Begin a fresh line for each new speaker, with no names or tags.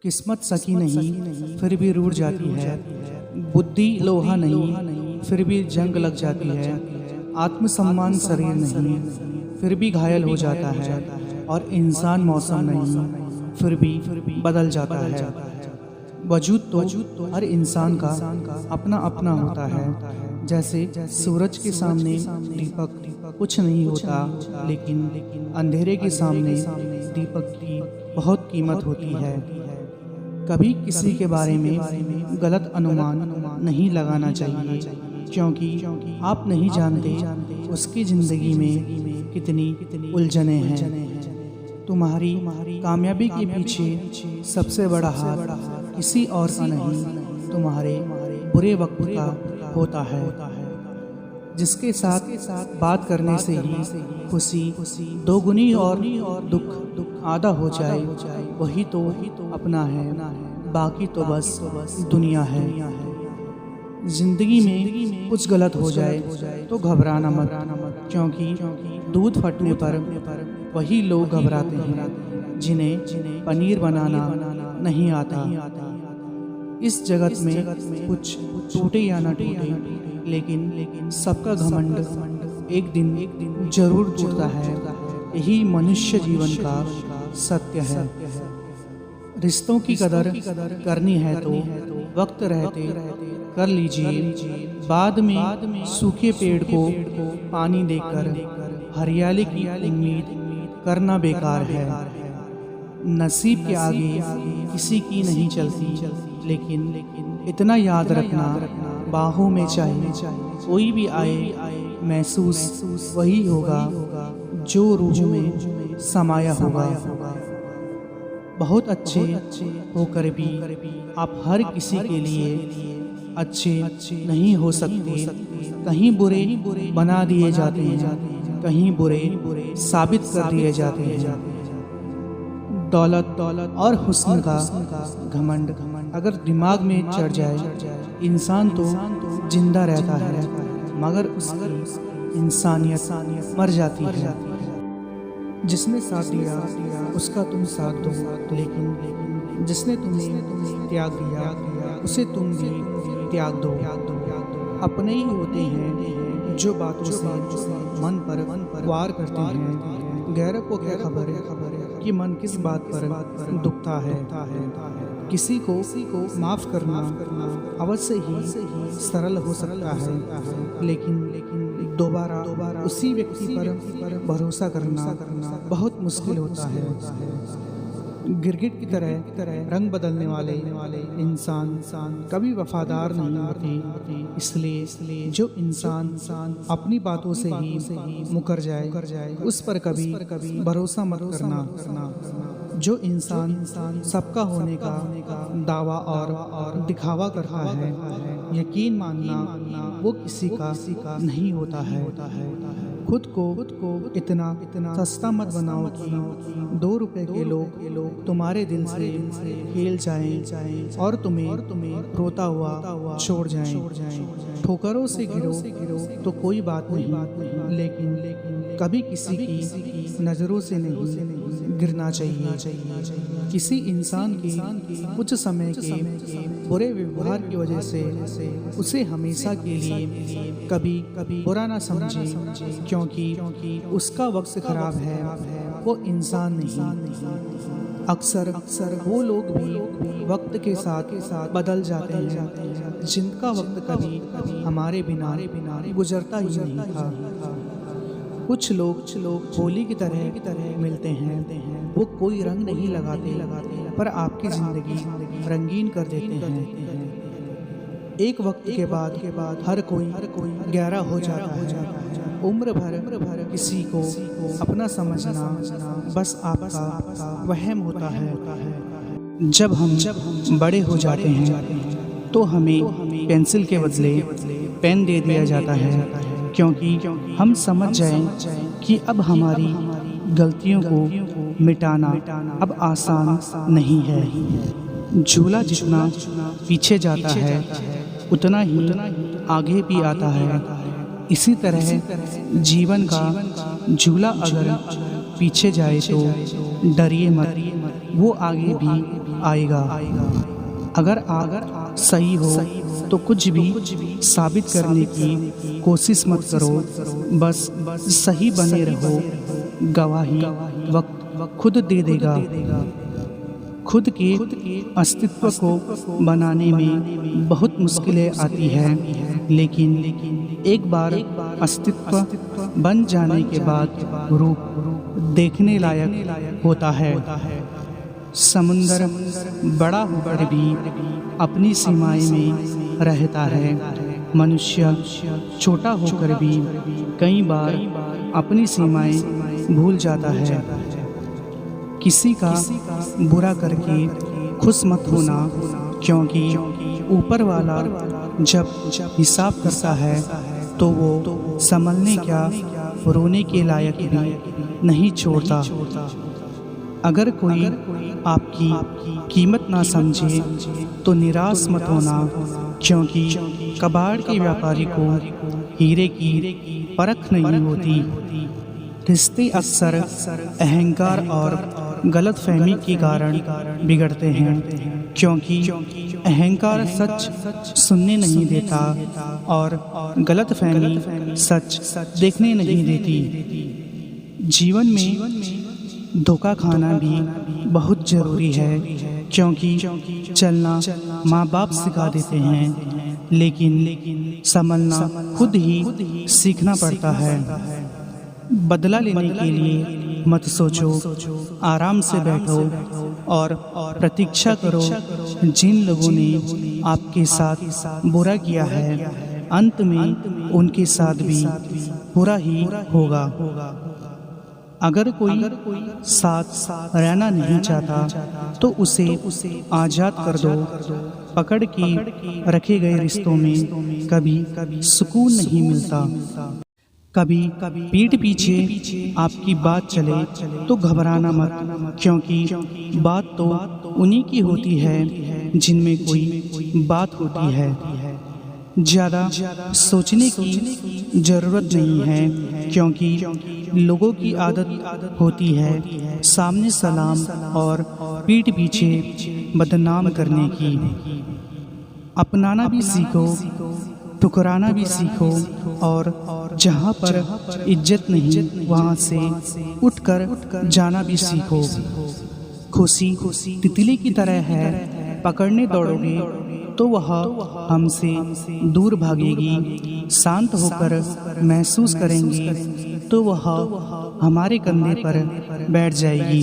किस्मत सकी नहीं फिर भी रूठ जाती है, बुद्धि लोहा नहीं फिर भी जंग लग जाती है, आत्मसम्मान शरीर नहीं फिर भी घायल हो जाता है, और इंसान मौसम नहीं फिर भी बदल जाता है। वजूद तो हर इंसान का अपना अपना होता है। जैसे सूरज के सामने दीपक कुछ नहीं होता, लेकिन अंधेरे के सामने दीपक की बहुत कीमत होती है। कभी किसी के बारे में गलत अनुमान नहीं लगाना चाहिए, क्योंकि आप नहीं जानते उसकी ज़िंदगी में कितनी उलझनें हैं। तुम्हारी कामयाबी के पीछे सबसे बड़ा हाथ किसी और का नहीं, तुम्हारे बुरे वक्त का होता है। जिसके साथ बात करने से ही खुशी दोगुनी और दुख आधा हो जाए, वही तो अपना है, बाकी तो बस दुनिया है। जिंदगी में कुछ गलत हो जाए तो घबराना मत, क्योंकि दूध फटने पर वही लोग घबराते हैं जिन्हें पनीर बनाना नहीं आता। इस जगत में कुछ टूटे या ना टूटे, लेकिन सबका घमंड एक दिन जरूर टूटता है। यही मनुष्य जीवन का सत्य है। रिश्तों की कदर करनी है तो वक्त रहते कर लीजिए, बाद में सूखे पेड़ को पानी देकर हरियाली की उम्मीद करना बेकार है। नसीब के आगे किसी की नहीं चलती, लेकिन इतना याद रखना, बाहों में चाहे कोई भी आए, महसूस वही होगा जो रूह में समाया होगा। बहुत अच्छे होकर भी आप हर किसी के लिए अच्छे नहीं हो सकते। कहीं बुरे बना दिए जाते हैं, कहीं बुरे साबित कर दिए जाते हैं। दौलत और हुस्न का घमंड अगर दिमाग में चढ़ जाए, इंसान तो जिंदा रहता है, मगर उसकी इंसानियत मर जाती है। जिसने साथ दिया उसका तुम साथ दो, लेकिन जिसने तुम्हें त्याग दिया उसे तुम भी त्याग दो। अपने ही होते हैं जो बातों से मन पर वार करते हैं। गैरों को क्या खबर है कि मन किस बात पर दुखता है। किसी को माफ करना अवश्य ही सरल हो सकता है, लेकिन दोबारा उसी व्यक्ति पर भरोसा करना बहुत मुश्किल होता है। गिरगिट की तरह रंग बदलने वाले इंसान कभी वफादार नहीं होते। इसलिए जो इंसान अपनी बातों से ही मुकर जाए, उस पर कभी भरोसा मत करना। जो इंसान सबका होने का दावा और दिखावा करता है, यकीन मानना वो किसी का नहीं होता है। खुद को इतना सस्ता मत बनाओ कि 2 रुपए के लोग तुम्हारे दिल से खेल जाएं और तुम्हें रोता हुआ छोड़ जाएं। ठोकरों से गिरो तो कोई बात नहीं, लेकिन कभी किसी की नज़रों से नहीं गिरना चाहिए। किसी इंसान की कुछ समय के बुरे व्यवहार की वजह से उसे हमेशा के लिए कभी बुरा ना समझे, क्योंकि उसका वक्त खराब है, वो इंसान नहीं। अक्सर वो लोग भी वक्त के साथ बदल जाते हैं जिनका वक्त कभी हमारे बिना गुजरता ही नहीं था। कुछ लोग होली की तरह मिलते हैं, वो कोई रंग नहीं लगाते, पर आपकी ज़िंदगी रंगीन कर देते हैं। एक वक्त के बाद हर कोई गहरा हो जाता है। उम्र भर किसी को अपना समझना बस आपका वहम होता है। जब हम बड़े हो जाते हैं तो हमें पेंसिल के बदले पेन दे दिया जाता है, क्योंकि हम समझ जाएं कि अब हमारी गलतियों को मिटाना अब आसान नहीं है। झूला जितना पीछे जाता है उतना ही आगे भी आता है। इसी तरह जीवन का झूला अगर पीछे जाए तो डरिए मत, वो आगे भी आएगा। अगर आप सही हो तो कुछ भी साबित करने की कोशिश मत करो, बस सही बने रहो। गवाही वक्त खुद दे देगा। खुद के अस्तित्व को बनाने में बहुत मुश्किलें आती हैं, लेकिन एक बार अस्तित्व बन जाने के बाद रूप देखने लायक होता है। समुंदर बड़ा होकर भी अपनी सीमाएं में रहता है। मनुष्य छोटा होकर भी कई बार अपनी सीमाएं भूल जाता है। किसी का बुरा करके खुश मत होना, क्योंकि ऊपर वाला जब हिसाब करता है तो वो संभलने क्या रोने के लायक भी नहीं छोड़ता। अगर कोई आपकी कीमत ना समझे तो निराश मत होना, क्योंकि कबाड़ के व्यापारी को हीरे की परख नहीं होती। रिश्ते अक्सर अहंकार और गलतफहमी के कारण बिगड़ते हैं, क्योंकि अहंकार सच सुनने नहीं देता और गलतफहमी सच देखने नहीं देती। जीवन में धोखा खाना भी बहुत ज़रूरी है, क्योंकि चलना माँ बाप सिखा देते हैं, लेकिन संभलना खुद ही सीखना पड़ता है। बदला लेने के लिए मत सोचो, आराम से बैठो और प्रतीक्षा करो। जिन लोगों ने आपके साथ बुरा किया है, अंत में उनके साथ भी बुरा ही होगा। अगर कोई साथ रहना नहीं चाहता तो उसे आज़ाद कर दो। पकड़ के रखे गए रिश्तों में कभी सुकून नहीं मिलता। कभी पीठ पीछे आपकी बात चले तो घबराना मत, क्योंकि बात तो उन्हीं की होती है जिनमें कोई बात होती है। ज़्यादा सोचने की ज़रूरत नहीं है, क्योंकि लोगों की आदत होती है सामने सलाम और पीठ पीछे बदनाम करने की। अपनाना भी सीखो, ठुकराना भी सीखो, और जहाँ पर इज्जत नहीं वहाँ से उठकर जाना भी सीखो। खुशी तितली की तरह है, पकड़ने दौड़ोगे तो वह हमसे दूर भागेगी। शांत होकर महसूस करेंगे तो वह हमारे कंधे पर बैठ जाएगी।